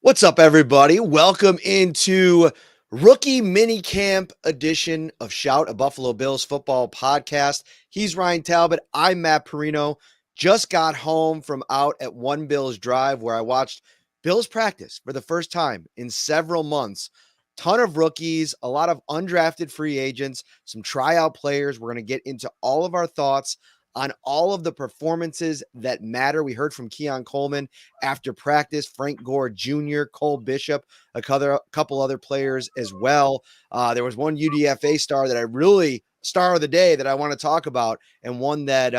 What's up, everybody? Welcome into rookie minicamp edition of Shout, a Buffalo Bills football podcast. He's Ryan Talbot. I'm Matt Parrino. Just got home from out at One Bills Drive where I watched Bills practice for the first time in several months. Ton of rookies, a lot of undrafted free agents, some tryout players. We're going to get into all of our thoughts on all of the performances that matter. We heard from Keon Coleman after practice, Frank Gore Jr., Cole Bishop, a couple other players as well. There was one UDFA star of the day that I want to talk about, and one that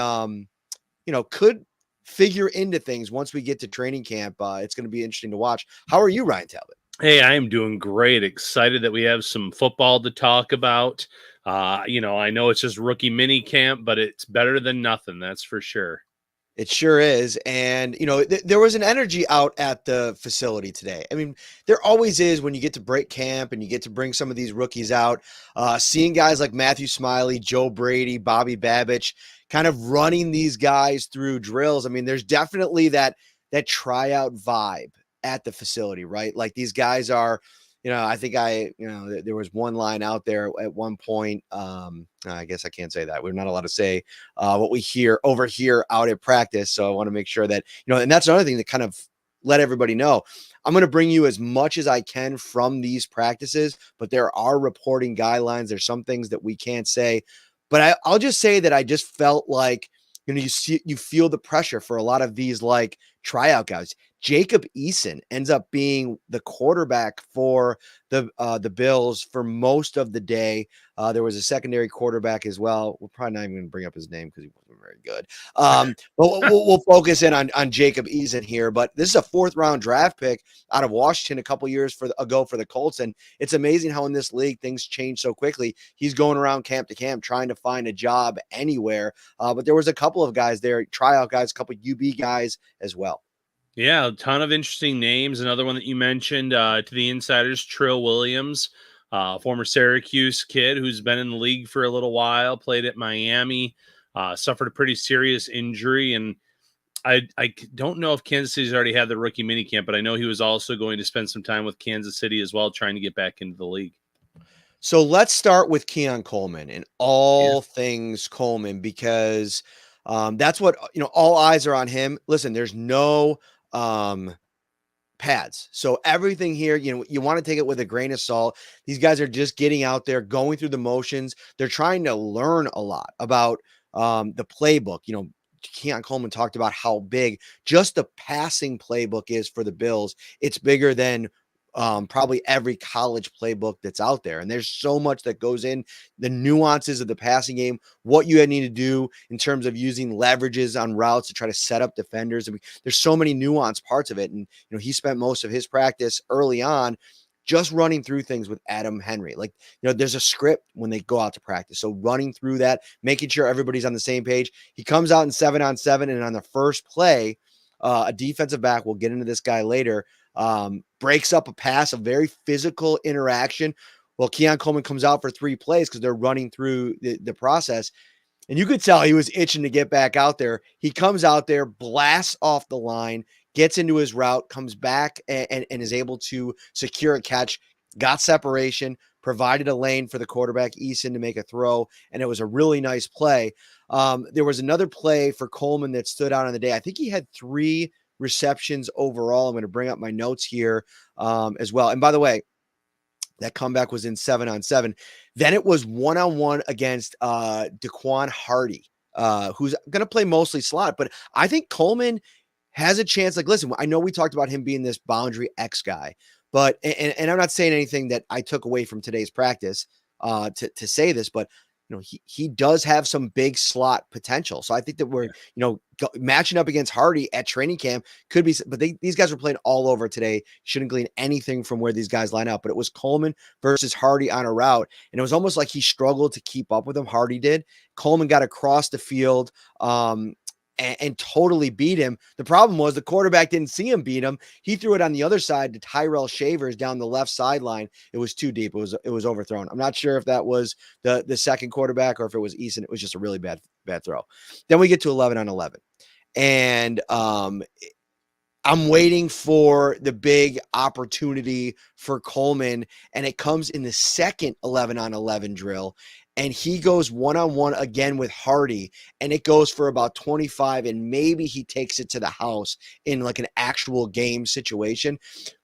could figure into things once we get to training camp. It's going to be interesting to watch. How are you, Ryan Talbot? Hey, I am doing great. Excited that we have some football to talk about. I know it's just rookie mini camp, but it's better than nothing. That's for sure. It sure is. And, there was an energy out at the facility today. I mean, there always is when you get to break camp and you get to bring some of these rookies out, seeing guys like Matthew Smiley, Joe Brady, Bobby Babich, kind of running these guys through drills. I mean, there's definitely that tryout vibe at the facility, right? Like these guys are, I think there was one line out there at one point. I guess I can't say that. We're not allowed to say what we overhear out at practice. So I want to make sure that, and that's another thing to kind of let everybody know. I'm going to bring you as much as I can from these practices, but there are reporting guidelines. There's some things that we can't say, but I'll just say that I just felt like, you feel the pressure for a lot of these like tryout guys. Jacob Eason ends up being the quarterback for the Bills for most of the day. There was a secondary quarterback as well. We're probably not even going to bring up his name because he wasn't very good. But we'll focus in on Jacob Eason here. But this is a 4th round draft pick out of Washington a couple years ago for the Colts. And it's amazing how in this league things change so quickly. He's going around camp to camp trying to find a job anywhere. But there was a couple of guys there, tryout guys, a couple UB guys as well. Yeah, a ton of interesting names. Another one that you mentioned to the insiders, Trill Williams, former Syracuse kid who's been in the league for a little while, played at Miami, suffered a pretty serious injury. And I don't know if Kansas City's already had the rookie minicamp, but I know he was also going to spend some time with Kansas City as well, trying to get back into the league. So let's start with Keon Coleman and all things Coleman, because that's what, all eyes are on him. Listen, there's no pads. So everything here, you want to take it with a grain of salt. These guys are just getting out there, going through the motions. They're trying to learn a lot about the playbook. Keon Coleman talked about how big just the passing playbook is for the Bills. It's bigger than probably every college playbook that's out there. And there's so much that goes in the nuances of the passing game, what you need to do in terms of using leverages on routes to try to set up defenders. I mean, there's so many nuanced parts of it. And, he spent most of his practice early on just running through things with Adam Henry. Like, there's a script when they go out to practice. So running through that, making sure everybody's on the same page. He comes out in 7-on-7, and on the first play, a defensive back, we'll get into this guy later, breaks up a pass, a very physical interaction. Well, Keon Coleman comes out for 3 plays because they're running through the process. And you could tell he was itching to get back out there. He comes out there, blasts off the line, gets into his route, comes back and is able to secure a catch, got separation, provided a lane for the quarterback, Eason, to make a throw. And it was a really nice play. There was another play for Coleman that stood out on the day. I think he had 3 receptions overall. I'm going to bring up my notes here as well. And by the way, that comeback was in 7-on-7. Then it was 1-on-1 against Daquan Hardy, who's going to play mostly slot. But I think Coleman has a chance. Like, listen, I know we talked about him being this boundary X guy, but and I'm not saying anything that I took away from today's practice to say this, but he does have some big slot potential. So I think that we're, matching up against Hardy at training camp could be, but these guys were playing all over today. Shouldn't glean anything from where these guys line up, but it was Coleman versus Hardy on a route. And it was almost like he struggled to keep up with him. Hardy did. Coleman got across the field, and totally beat him. The problem was the quarterback didn't see him beat him. He threw it on the other side to Tyrell Shavers down the left sideline. It was too deep. It was overthrown. I'm not sure if that was the second quarterback or if it was Eason. It was just a really bad throw. Then we get to 11-on-11. And I'm waiting for the big opportunity for Coleman, and it comes in the second 11-on-11 drill, and he goes one-on-one again with Hardy, and it goes for about 25, and maybe he takes it to the house in like an actual game situation.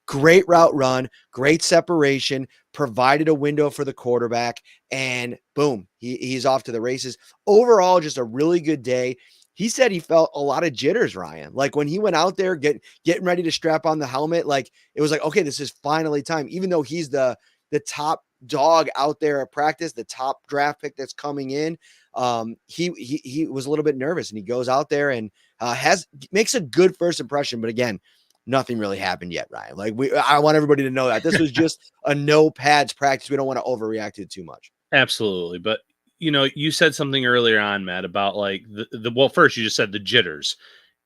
Great route run, great separation, provided a window for the quarterback, and boom, he's off to the races. Overall, just a really good day. He said he felt a lot of jitters, Ryan. Like when he went out there getting ready to strap on the helmet, like it was like, okay, this is finally time. Even though he's the top dog out there at practice, the top draft pick that's coming in, he was a little bit nervous, and he goes out there and makes a good first impression. But again, nothing really happened yet, Ryan. Like I want everybody to know that this was just a no pads practice. We don't want to overreact to it too much. Absolutely. But you said something earlier on, Matt, about like the well, first you just said the jitters.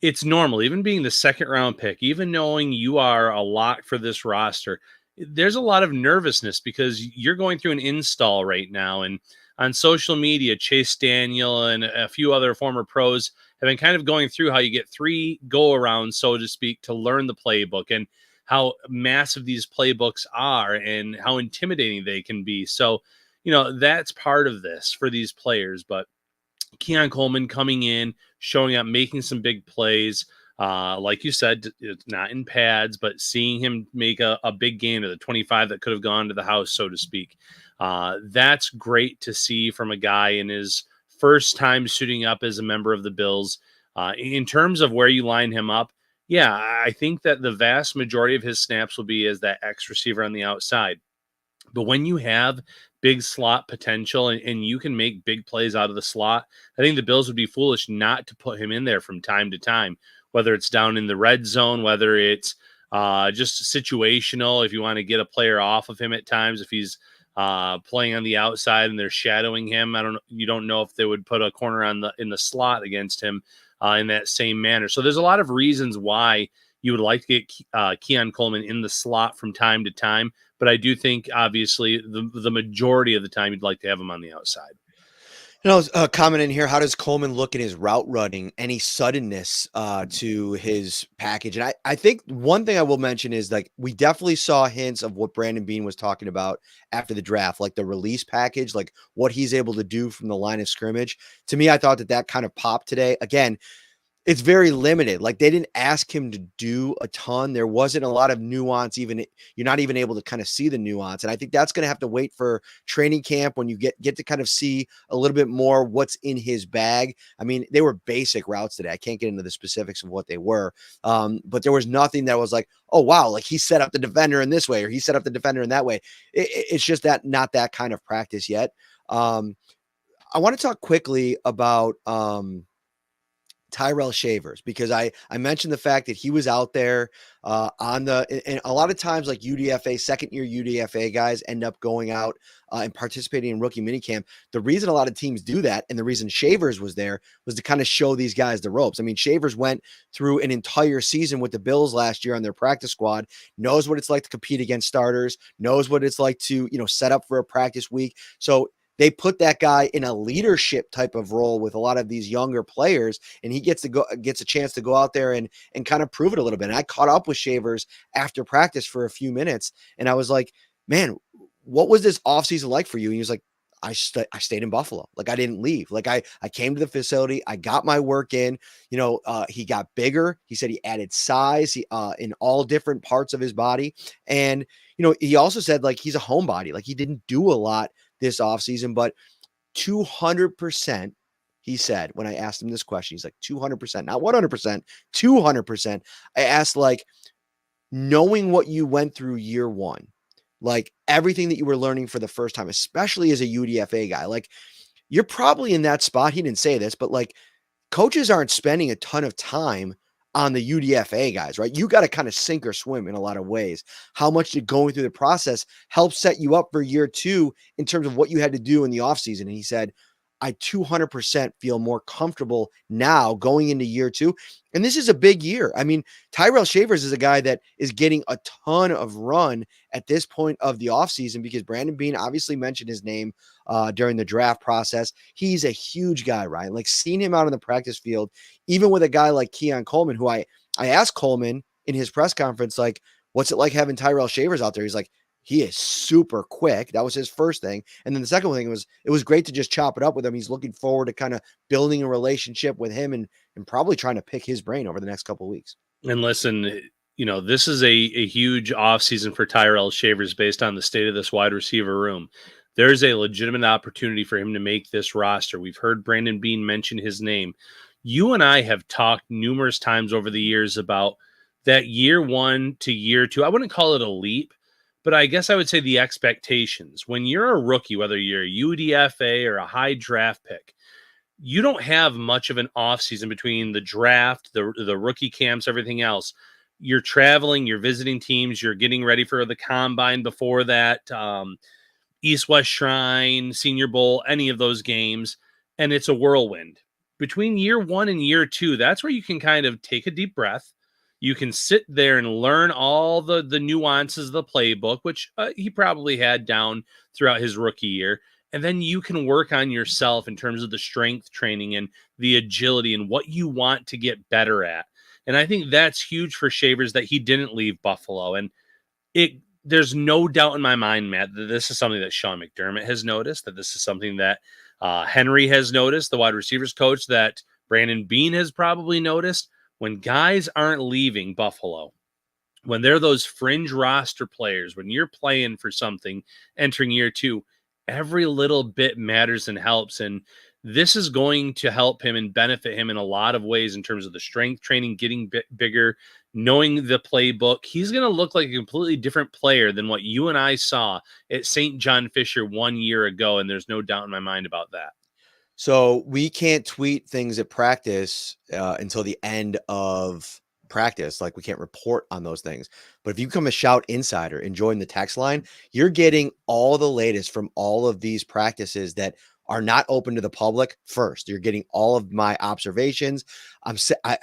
It's normal, even being the second round pick, even knowing you are a lock for this roster. There's a lot of nervousness because you're going through an install right now. And on social media, Chase Daniel and a few other former pros have been kind of going through how you get 3 go arounds, so to speak, to learn the playbook and how massive these playbooks are and how intimidating they can be. So, that's part of this for these players. But Keon Coleman coming in, showing up, making some big plays. Like you said, it's not in pads, but seeing him make a big gain to the 25 that could have gone to the house, so to speak. That's great to see from a guy in his first time suiting up as a member of the Bills. In terms of where you line him up, yeah, I think that the vast majority of his snaps will be as that X receiver on the outside. But when you have big slot potential and you can make big plays out of the slot, I think the Bills would be foolish not to put him in there from time to time, whether it's down in the red zone, whether it's just situational. If you want to get a player off of him at times, if he's playing on the outside and they're shadowing him, you don't know if they would put a corner in the slot against him in that same manner. So there's a lot of reasons why you would like to get Keon Coleman in the slot from time to time. But I do think, obviously, the majority of the time you'd like to have him on the outside. Comment in here, how does Coleman look in his route running? Any suddenness to his package? And I think one thing I will mention is like we definitely saw hints of what Brandon Beane was talking about after the draft, like the release package, like what he's able to do from the line of scrimmage. To me, I thought that kind of popped today. Again, it's very limited. Like they didn't ask him to do a ton. There wasn't a lot of nuance. Even you're not even able to kind of see the nuance. And I think that's going to have to wait for training camp when you get to kind of see a little bit more what's in his bag. I mean, they were basic routes today. I can't get into the specifics of what they were. But there was nothing that was like, oh, wow, like he set up the defender in this way, or he set up the defender in that way. It's just that not that kind of practice yet. I want to talk quickly about, Tyrell Shavers, because I mentioned the fact that he was out there and a lot of times like UDFA, second year UDFA guys end up going out and participating in rookie minicamp. The reason a lot of teams do that and the reason Shavers was there was to kind of show these guys the ropes. I mean, Shavers went through an entire season with the Bills last year on their practice squad, knows what it's like to compete against starters, knows what it's like to, set up for a practice week. So they put that guy in a leadership type of role with a lot of these younger players, and he gets a chance to go out there and kind of prove it a little bit. And I caught up with Shavers after practice for a few minutes, and I was like, man, what was this offseason like for you? And he was like, I stayed in Buffalo. Like I didn't leave. Like I came to the facility. I got my work in. He got bigger. He said he added size in all different parts of his body. And, he also said like he's a homebody. Like he didn't do a lot this offseason, but 200%, he said, when I asked him this question, he's like 200%, not 100%, 200%. I asked like, knowing what you went through year one, like everything that you were learning for the first time, especially as a UDFA guy, like you're probably in that spot. He didn't say this, but like coaches aren't spending a ton of time on the UDFA guys, right? You got to kind of sink or swim in a lot of ways. How much did going through the process help set you up for year two in terms of what you had to do in the offseason? And he said, I 200% feel more comfortable now going into year two. And this is a big year. I mean, Tyrell Shavers is a guy that is getting a ton of run at this point of the offseason because Brandon Beane obviously mentioned his name during the draft process. He's a huge guy, Ryan. Like seeing him out on the practice field, even with a guy like Keon Coleman, who I asked Coleman, in his press conference, like, what's it like having Tyrell Shavers out there? He's like, he is super quick. That was his first thing. And then the second thing was, it was great to just chop it up with him. He's looking forward to kind of building a relationship with him and probably trying to pick his brain over the next couple of weeks. And listen, this is a huge offseason for Tyrell Shavers based on the state of this wide receiver room. There's a legitimate opportunity for him to make this roster. We've heard Brandon Beane mention his name. You and I have talked numerous times over the years about that year 1 to year 2. I wouldn't call it a leap, but I guess I would say the expectations. When you're a rookie, whether you're a UDFA or a high draft pick, you don't have much of an offseason between the draft, the rookie camps, everything else. You're traveling, you're visiting teams, you're getting ready for the combine before that, East-West Shrine, Senior Bowl, any of those games, and it's a whirlwind. Between year 1 and year 2, that's where you can kind of take a deep breath. You can sit there and learn all the nuances of the playbook, which he probably had down throughout his rookie year. And then you can work on yourself in terms of the strength training and the agility and what you want to get better at. And I think that's huge for Shavers that he didn't leave Buffalo. And there's no doubt in my mind, Matt, that this is something that Sean McDermott has noticed, that this is something that Henry has noticed, the wide receivers coach, that Brandon Beane has probably noticed. When guys aren't leaving Buffalo, when they're those fringe roster players, when you're playing for something entering year 2, every little bit matters and helps. And this is going to help him and benefit him in a lot of ways in terms of the strength training, getting bigger, knowing the playbook. He's going to look like a completely different player than what you and I saw at St. John Fisher 1 year ago. And there's no doubt in my mind about that. So we can't tweet things at practice until the end of practice. Like, we can't report on those things. But if you become a Shout Insider and join the text line, you're getting all the latest from all of these practices that are not open to the public first. You're getting all of my observations. I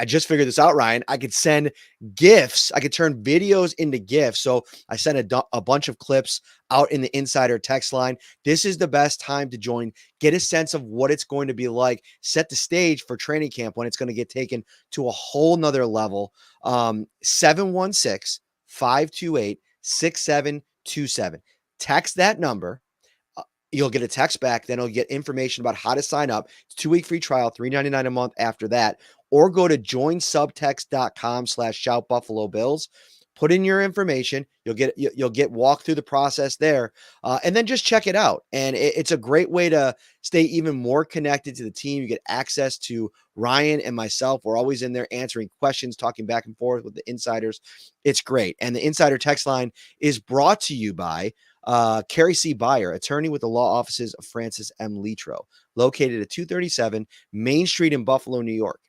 just figured this out, Ryan. I could send GIFs. I could turn videos into GIFs. So I sent a bunch of clips out in the Insider text line. This is the best time to join. Get a sense of what it's going to be like. Set the stage for training camp when it's going to get taken to a whole nother level. 716-528-6727. Text that number. You'll get a text back. Then you'll get information about how to sign up. It's a 2-week free trial, $3.99 a month after that. Or go to joinsubtext.com/shoutbuffalobills. Put in your information. You'll get walk through the process there, and then just check it out. And it's a great way to stay even more connected to the team. You get access to Ryan and myself. We're always in there answering questions, talking back and forth with the insiders. It's great. And the Insider text line is brought to you by Carrie C. Byer, attorney with the law offices of Francis M. Litro, located at 237 Main Street in Buffalo, New York.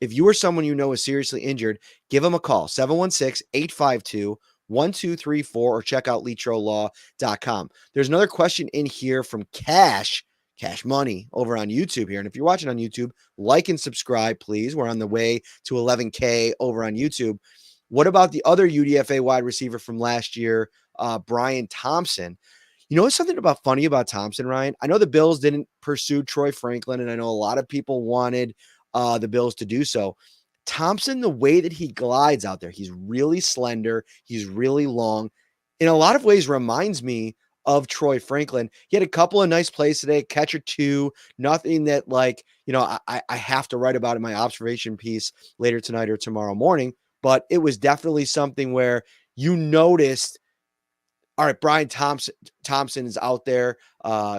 If you or someone you know is seriously injured, give them a call, 716-852-1234, or check out litrolaw.com. There's another question in here from Cash Money over on YouTube here. And if you're watching on YouTube, like and subscribe, please. We're on the way to 11K over on YouTube. What about the other UDFA wide receiver from last year, Brian Thompson? You know, something funny about Thompson, Ryan? I know the Bills didn't pursue Troy Franklin, and I know a lot of people wanted the Bills to do so. Thompson, the way that he glides out there, he's really slender, he's really long. In a lot of ways, reminds me of Troy Franklin. He had a couple of nice plays today, catch or two, nothing that I have to write about in my observation piece later tonight or tomorrow morning. But it was definitely something where you noticed, all right, Brian Thompson is out there,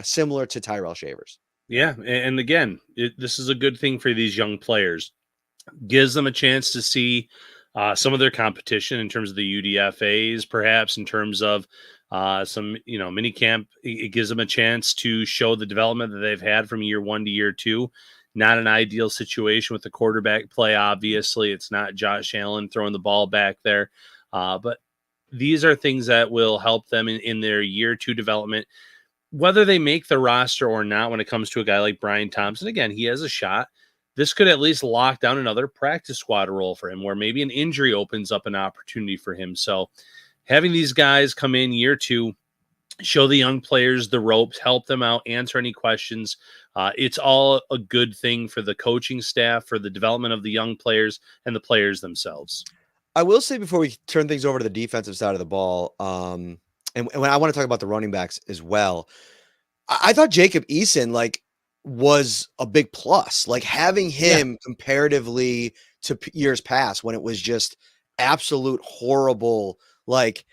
similar to Tyrell Shavers. Yeah, and again, this is a good thing for these young players. Gives them a chance to see some of their competition in terms of the UDFAs, perhaps in terms of some minicamp. It gives them a chance to show the development that they've had from year 1 to year 2. Not an ideal situation with the quarterback play, obviously. It's not Josh Allen throwing the ball back there. But these are things that will help them in their year 2 development. Whether they make the roster or not when it comes to a guy like Brian Thompson, again, he has a shot. This could at least lock down another practice squad role for him, where maybe an injury opens up an opportunity for him. So having these guys come in year 2, show the young players the ropes, help them out, answer any questions. It's all a good thing for the coaching staff, for the development of the young players and the players themselves. I will say before we turn things over to the defensive side of the ball, and when I want to talk about the running backs as well, I thought Jacob Eason was a big plus. Like having Yeah. him comparatively to years past when it was just absolute horrible. Like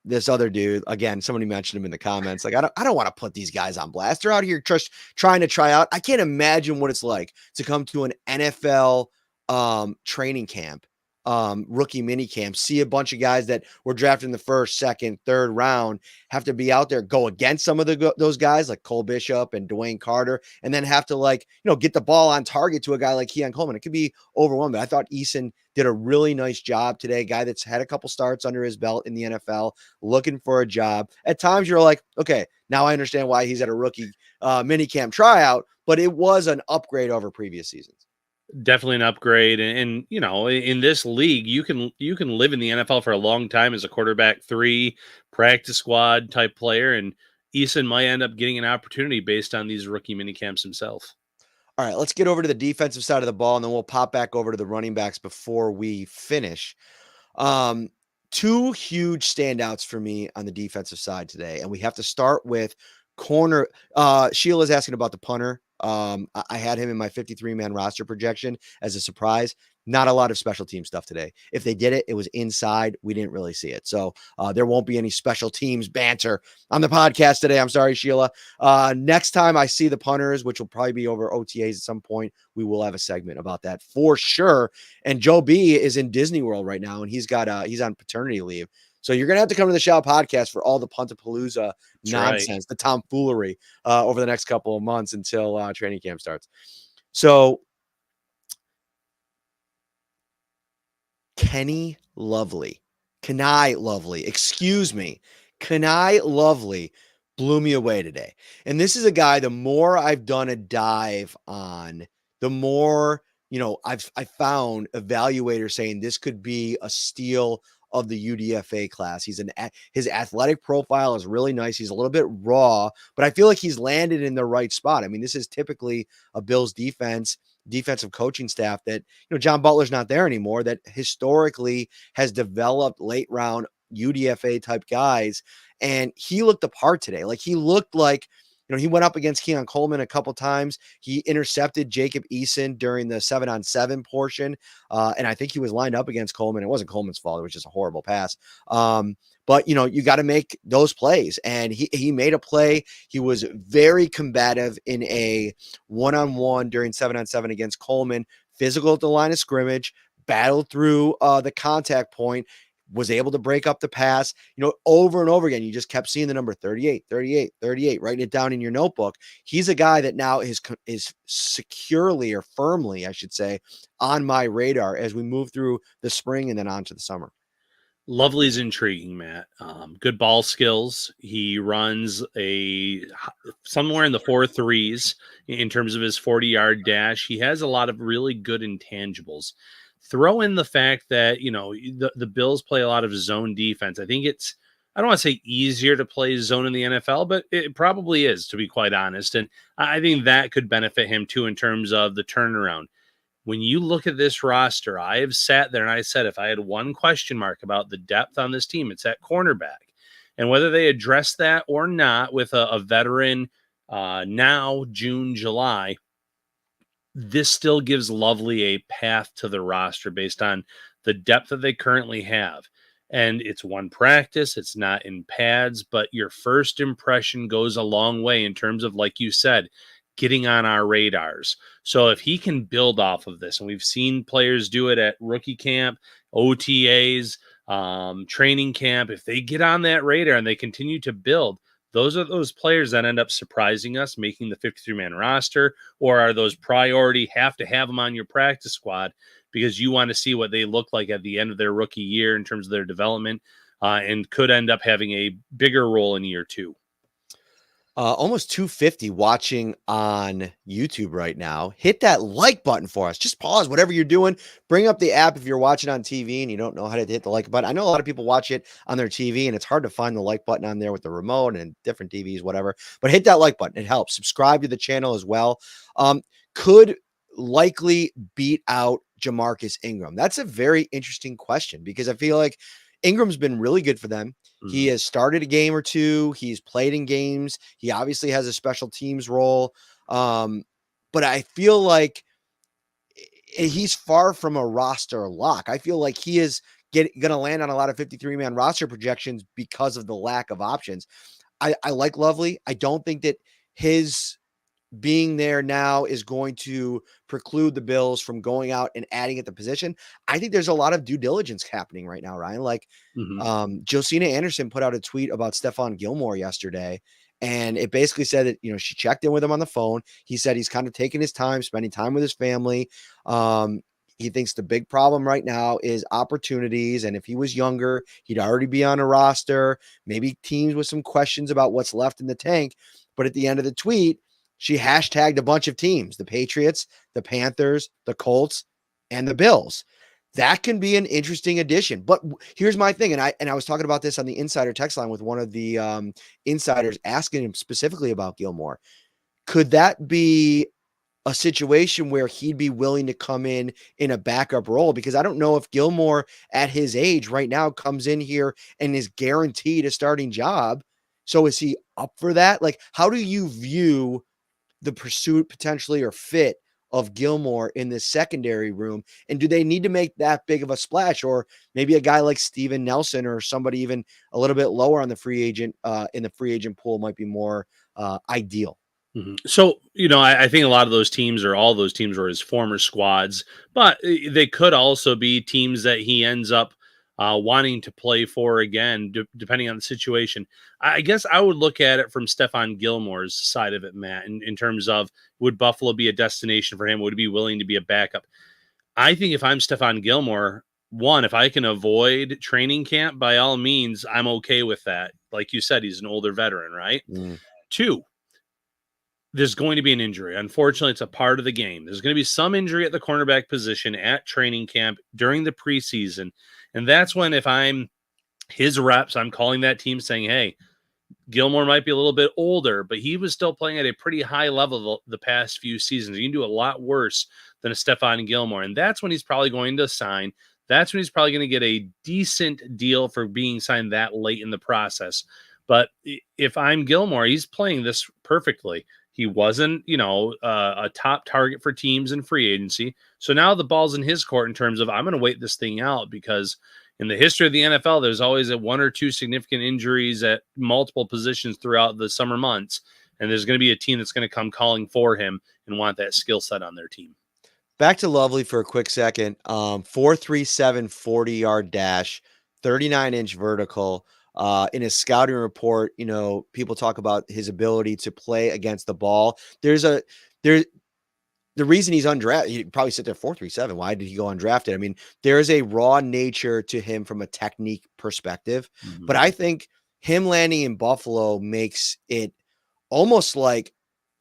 this other dude again. Somebody mentioned him in the comments. Like I don't want to put these guys on blast. They're out here just trying to try out. I can't imagine what it's like to come to an NFL training camp, rookie mini camp, see a bunch of guys that were drafted in the first, second, third round have to be out there, go against some of those guys like Cole Bishop and Dwayne Carter, and then have to get the ball on target to a guy like Keon Coleman. It could be overwhelming. I thought Eason did a really nice job today. Guy that's had a couple starts under his belt in the NFL, looking for a job. At times you're like, okay, now I understand why he's at a rookie mini camp tryout, but it was an upgrade over previous seasons. Definitely an upgrade, and in this league, you can live in the NFL for a long time as a quarterback 3 practice squad type player, and Eason might end up getting an opportunity based on these rookie mini camps himself. All right, let's get over to the defensive side of the ball, and then we'll pop back over to the running backs before we finish. Um, Two huge standouts for me on the defensive side today, and we have to start with corner. Sheila's asking about the punter. I had him in my 53-man roster projection as a surprise. Not a lot of special team stuff today. If they did it, it was inside. We didn't really see it. So there won't be any special teams banter on the podcast today. I'm sorry, Sheila. Next time I see the punters, which will probably be over OTAs at some point, we will have a segment about that for sure. And Joe B is in Disney World right now, and he's on paternity leave. So you're going to have to come to the Shout podcast for all the Puntapalooza nonsense, right, the tomfoolery over the next couple of months until training camp starts. So Kenai Lovely, excuse me. Kenai Lovely blew me away today. And this is a guy, the more I've done a dive on, the more, I found evaluators saying this could be a steal of the UDFA class. His athletic profile is really nice. He's a little bit raw, but I feel like he's landed in the right spot. I mean, this is typically a Bills defensive coaching staff that, John Butler's not there anymore, that historically has developed late round UDFA type guys. And he looked the part today. Like he looked like, he went up against Keon Coleman a couple times. He intercepted Jacob Eason during the 7-on-7 portion. And I think he was lined up against Coleman. It wasn't Coleman's fault. It was just a horrible pass. But you got to make those plays. And he made a play. He was very combative in a one-on-one during 7-on-7 against Coleman, physical at the line of scrimmage, battled through the contact point, was able to break up the pass, over and over again. You just kept seeing the number 38, 38, 38, writing it down in your notebook. He's a guy that now is securely, or firmly, I should say, on my radar as we move through the spring and then on to the summer. Lovely's intriguing, Matt. Good ball skills. He runs somewhere in the 4.3s in terms of his 40-yard dash. He has a lot of really good intangibles. Throw in the fact that, the Bills play a lot of zone defense. I think I don't want to say easier to play zone in the NFL, but it probably is, to be quite honest. And I think that could benefit him too in terms of the turnaround. When you look at this roster, I have sat there and I said, if I had one question mark about the depth on this team, it's at cornerback. And whether they address that or not with a veteran now, June, July, this still gives Lovely a path to the roster based on the depth that they currently have. And it's one practice, it's not in pads, but your first impression goes a long way in terms of, like you said, getting on our radars. So if he can build off of this, and we've seen players do it at rookie camp, OTAs, training camp, if they get on that radar and they continue to build, those are those players that end up surprising us, making the 53-man roster, or are those priority, have to have them on your practice squad because you want to see what they look like at the end of their rookie year in terms of their development, and could end up having a bigger role in year 2. Almost 250 watching on YouTube right now. Hit that like button for us. Just pause whatever you're doing. Bring up the app if you're watching on TV and you don't know how to hit the like button. I know a lot of people watch it on their TV and it's hard to find the like button on there with the remote and different TVs, whatever. But hit that like button. It helps. Subscribe to the channel as well. Could likely beat out Jamarcus Ingram? That's a very interesting question because I feel like Ingram's been really good for them. He has started a game or two. He's played in games. He obviously has a special teams role. But I feel like he's far from a roster lock. I feel like he is going to land on a lot of 53-man roster projections because of the lack of options. I like Lovely. I don't think that his being there now is going to preclude the Bills from going out and adding at the position. I think there's a lot of due diligence happening right now, Ryan. Like Josina Anderson put out a tweet about Stephon Gilmore yesterday, and it basically said that, she checked in with him on the phone. He said he's kind of taking his time, spending time with his family. He thinks the big problem right now is opportunities. And if he was younger, he'd already be on a roster, maybe teams with some questions about what's left in the tank. But at the end of the tweet, she hashtagged a bunch of teams, the Patriots, the Panthers, the Colts, and the Bills. That can be an interesting addition. But here's my thing. And I was talking about this on the insider text line with one of the insiders asking him specifically about Gilmore. Could that be a situation where he'd be willing to come in a backup role? Because I don't know if Gilmore at his age right now comes in here and is guaranteed a starting job. So is he up for that? Like, how do you view the pursuit potentially or fit of Gilmore in this secondary room? And do they need to make that big of a splash? Or maybe a guy like Steven Nelson or somebody even a little bit lower on the free agent in the free agent pool might be more ideal. So, I think a lot of those teams or all those teams were his former squads, but they could also be teams that he ends up wanting to play for again, depending on the situation. I guess I would look at it from Stephon Gilmore's side of it, Matt, in terms of, would Buffalo be a destination for him? Would he be willing to be a backup? I think if I'm Stephon Gilmore, one, if I can avoid training camp, by all means, I'm okay with that. Like you said, he's an older veteran, right? Two, there's going to be an injury. Unfortunately, it's a part of the game. There's going to be some injury at the cornerback position at training camp during the preseason. And that's when, if I'm his reps, I'm calling that team saying, hey, Gilmore might be a little bit older, but he was still playing at a pretty high level the past few seasons. You can do a lot worse than a Stephon Gilmore. And that's when he's probably going to sign. That's when he's probably going to get a decent deal for being signed that late in the process. But if I'm Gilmore, he's playing this perfectly. He wasn't, a top target for teams in free agency. So now the ball's in his court in terms of, I'm going to wait this thing out, because in the history of the NFL, there's always one or two significant injuries at multiple positions throughout the summer months. And there's going to be a team that's going to come calling for him and want that skill set on their team. Back to Lovely for a quick second. 4.37 40-yard dash, 39-inch vertical. In his scouting report, people talk about his ability to play against the ball. The reason he's undrafted, he'd probably sit there 4.37. Why did he go undrafted? I mean, there is a raw nature to him from a technique perspective, but I think him landing in Buffalo makes it almost like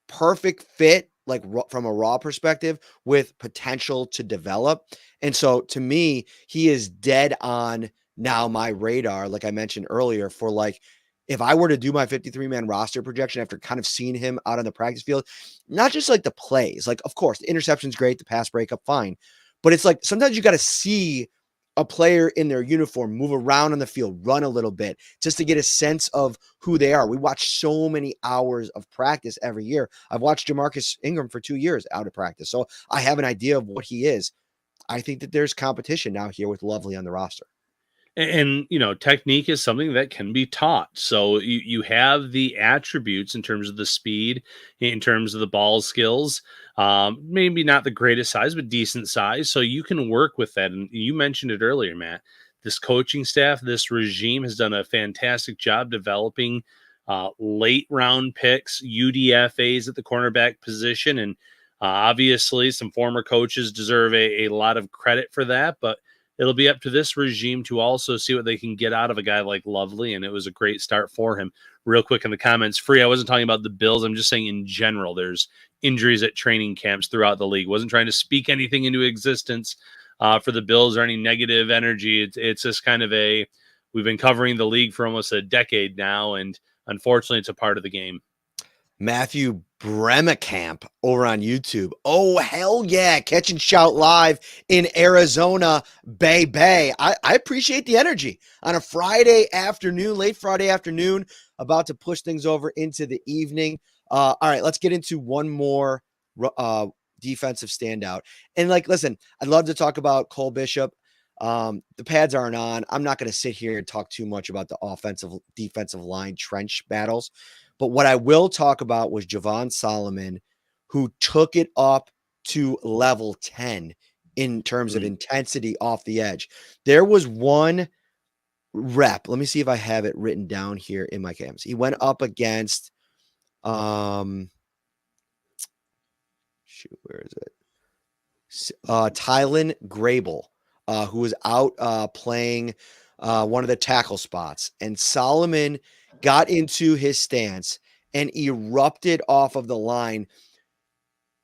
perfect fit, like from a raw perspective, with potential to develop. And so to me, he is dead on now my radar, like I mentioned earlier, for like, if I were to do my 53-man roster projection after kind of seeing him out on the practice field, not just like the plays, like, of course, the interception's great, the pass breakup, fine. But it's like, sometimes you got to see a player in their uniform move around on the field, run a little bit, just to get a sense of who they are. We watch so many hours of practice every year. I've watched Jamarcus Ingram for 2 years out of practice, so I have an idea of what he is. I think that there's competition now here with Lovely on the roster. And technique is something that can be taught. So you have the attributes in terms of the speed, in terms of the ball skills, maybe not the greatest size, but decent size. So you can work with that. And you mentioned it earlier, Matt. This coaching staff, this regime has done a fantastic job developing late round picks, UDFAs at the cornerback position. And obviously some former coaches deserve a lot of credit for that, but it'll be up to this regime to also see what they can get out of a guy like Lovely, and it was a great start for him. Real quick in the comments, Free, I wasn't talking about the Bills. I'm just saying in general, there's injuries at training camps throughout the league. Wasn't trying to speak anything into existence for the Bills or any negative energy. It's just kind of we've been covering the league for almost a decade now, and unfortunately, it's a part of the game. Matthew Camp over on YouTube. Oh, hell yeah. Catch and Shout live in Arizona, Bay Bay. I appreciate the energy on a Friday afternoon, late Friday afternoon, about to push things over into the evening. All right, let's get into one more defensive standout. And listen, I'd love to talk about Cole Bishop. The pads aren't on. I'm not going to sit here and talk too much about the defensive line trench battles. But what I will talk about was Javon Solomon, who took it up to level 10 in terms of intensity off the edge. There was one rep. Let me see if I have it written down here in my cams. He went up against, where is it? Tylen Grable, who was out playing one of the tackle spots. And Solomon got into his stance and erupted off of the line.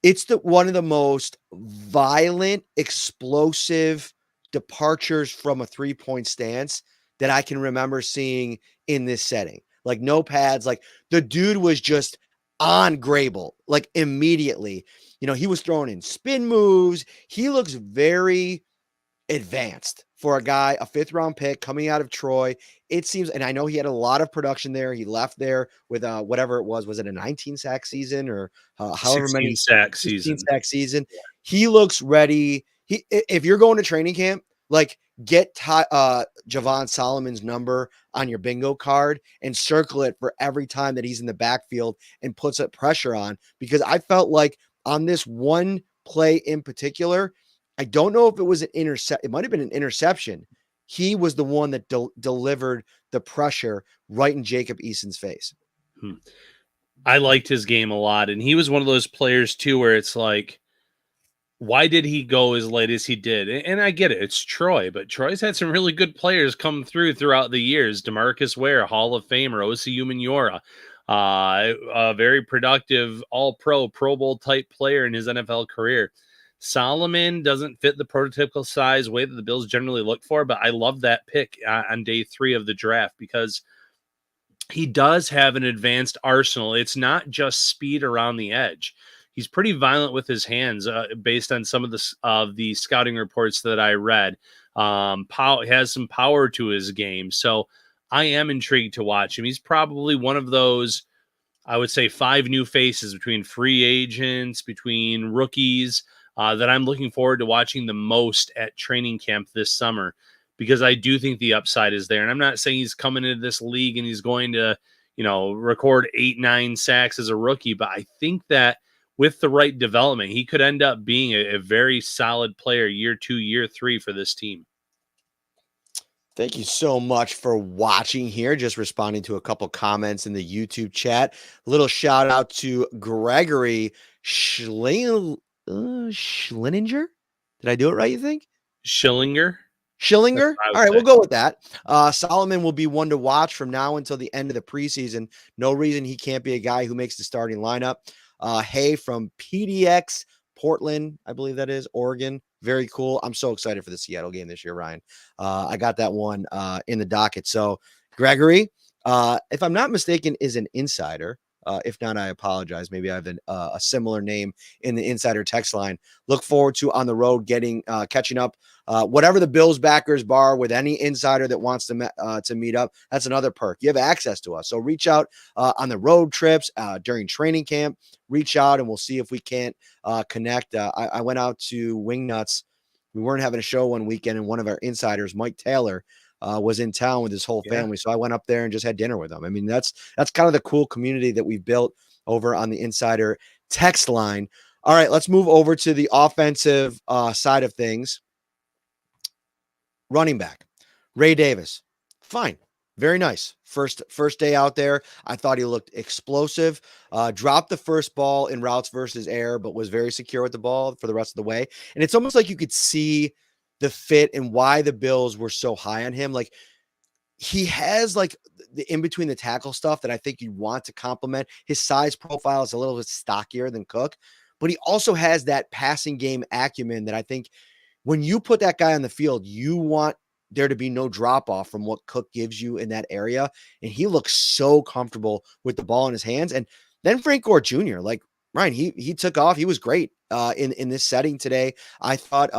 It's one of the most violent, explosive departures from a three-point stance that I can remember seeing in this setting. Like no pads, like the dude was just on Grable, like immediately. He was throwing in spin moves. He looks very advanced for a guy, a 5th-round pick coming out of Troy. It seems, and I know he had a lot of production there. He left there with whatever it was. Was it a 19-sack season or however many 16-sack season? 16-sack season. Yeah. He looks ready. If you're going to training camp, get Javon Solomon's number on your bingo card and circle it for every time that he's in the backfield and puts up pressure on, because I felt like on this one play in particular, I don't know if it was an intercept. It might have been an interception. He was the one that delivered the pressure right in Jacob Eason's face. I liked his game a lot. And he was one of those players too, where it's like, why did he go as late as he did? And I get it. It's Troy, but Troy's had some really good players come throughout the years. DeMarcus Ware, Hall of Famer, Osi Umenyiora, a very productive all-pro, Pro Bowl type player in his NFL career. Solomon doesn't fit the prototypical size way that the Bills generally look for, but I love that pick on day 3 of the draft because he does have an advanced arsenal. It's not just speed around the edge. He's pretty violent with his hands, based on some of the scouting reports that I read. Has some power to his game, so I am intrigued to watch him. He's probably one of those, I would say, 5 new faces between free agents, between rookies, that I'm looking forward to watching the most at training camp this summer, because I do think the upside is there. And I'm not saying he's coming into this league and he's going to, record 8-9 sacks as a rookie, but I think that with the right development, he could end up being a very solid player year 2, year 3 for this team. Thank you so much for watching here. Just responding to a couple comments in the YouTube chat. A little shout out to Gregory Schlininger. Did I do it right, you think? Schillinger. All right, we'll go with that. Solomon will be one to watch from now until the end of the preseason. No reason he can't be a guy who makes the starting lineup. Hey from PDX Portland, I believe that is, Oregon. Very cool. I'm so excited for the Seattle game this year, Ryan. I got that one in the docket. So Gregory, if I'm not mistaken, is an insider. If not, I apologize. Maybe I have a similar name in the insider text line. Look forward to on the road catching up. Whatever the Bills backers bar with any insider that wants to meet up. That's another perk. You have access to us. So reach out on the road trips during training camp. Reach out and we'll see if we can't connect. I went out to Wingnuts. We weren't having a show one weekend, and one of our insiders, Mike Taylor, was in town with his whole family. So I went up there and just had dinner with them. I mean, that's kind of the cool community that we've built over on the insider text line. All right, let's move over to the offensive side of things. Running back, Ray Davis. Fine. Very nice. First day out there. I thought he looked explosive. Dropped the first ball in routes versus air, but was very secure with the ball for the rest of the way. And it's almost like you could see the fit and why the Bills were so high on him. Like, he has like the in between the tackle stuff that I think you want to complement. His size profile is a little bit stockier than Cook, but he also has that passing game acumen that I think when you put that guy on the field, you want there to be no drop off from what Cook gives you in that area. And he looks so comfortable with the ball in his hands. And then Frank Gore Jr., like, Ryan, he took off. He was great in this setting today. I thought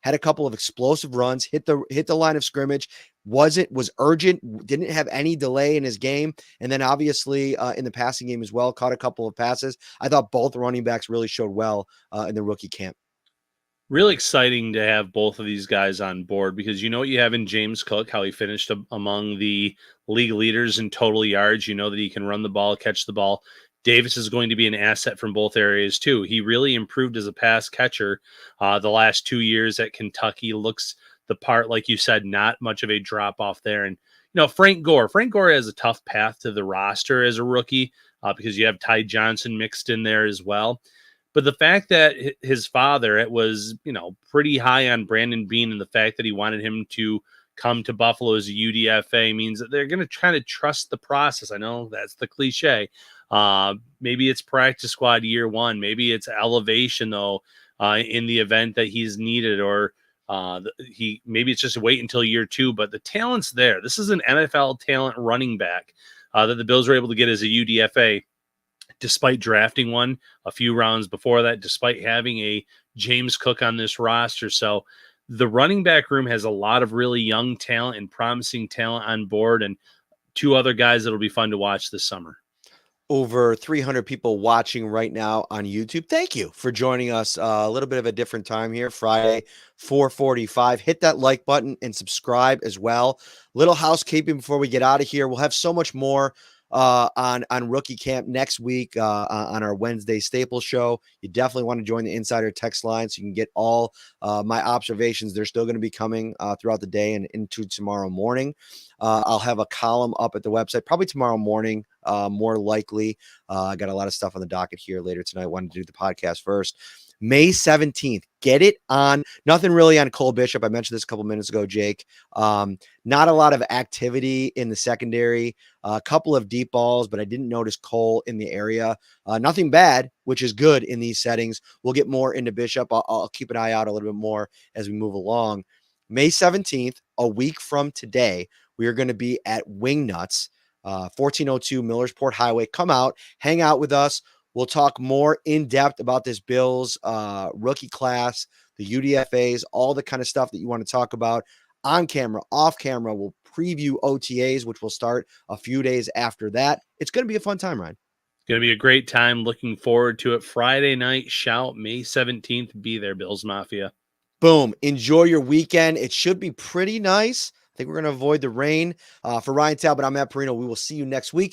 had a couple of explosive runs, hit the line of scrimmage, was urgent, didn't have any delay in his game, and then obviously in the passing game as well, caught a couple of passes. I thought both running backs really showed well in the rookie camp. Really exciting to have both of these guys on board because you know what you have in James Cook, how he finished among the league leaders in total yards. You know that he can run the ball, catch the ball. Davis is going to be an asset from both areas too. He really improved as a pass catcher the last 2 years at Kentucky. Looks the part, like you said, not much of a drop off there. And you know, Frank Gore has a tough path to the roster as a rookie because you have Ty Johnson mixed in there as well. But the fact that his father, it was, you know, pretty high on Brandon Beane, and the fact that he wanted him to come to Buffalo as a UDFA means that they're going to try to trust the process. I know that's the cliche. Maybe it's practice squad year one. Maybe it's elevation, though, in the event that he's needed, or maybe it's just wait until year two. But the talent's there. This is an NFL talent running back that the Bills were able to get as a UDFA, despite drafting one a few rounds before that, despite having a James Cook on this roster. So the running back room has a lot of really young talent and promising talent on board, and two other guys that'll be fun to watch this summer. Over 300 people watching right now on YouTube. Thank you for joining us. A little bit of a different time here, Friday, 4:45. Hit that like button and subscribe as well. Little housekeeping before we get out of here. We'll have so much more on rookie camp next week on our Wednesday Staples show. You definitely want to join the insider text line so you can get all my observations. They're still going to be coming throughout the day and into tomorrow morning. I'll have a column up at the website probably tomorrow morning, more likely. I got a lot of stuff on the docket here later tonight. Wanted to do the podcast first. May 17th. Get it on. Nothing really on Cole Bishop. I mentioned this a couple minutes ago, Jake. Not a lot of activity in the secondary. A couple of deep balls, but I didn't notice Cole in the area. Nothing bad, which is good in these settings. We'll get more into Bishop. I'll keep an eye out a little bit more as we move along. May 17th, a week from today, we are going to be at Wingnuts, 1402 Millersport Highway. Come out, hang out with us. We'll talk more in depth about this Bills rookie class, the UDFAs, all the kind of stuff that you want to talk about on camera, off camera. We'll preview OTAs, which will start a few days after that. It's going to be a fun time, Ryan. It's going to be a great time. Looking forward to it. Friday night shout, May 17th. Be there, Bills Mafia. Boom. Enjoy your weekend. It should be pretty nice. I think we're going to avoid the rain. For Ryan Talbot, I'm Matt Parrino. We will see you next week.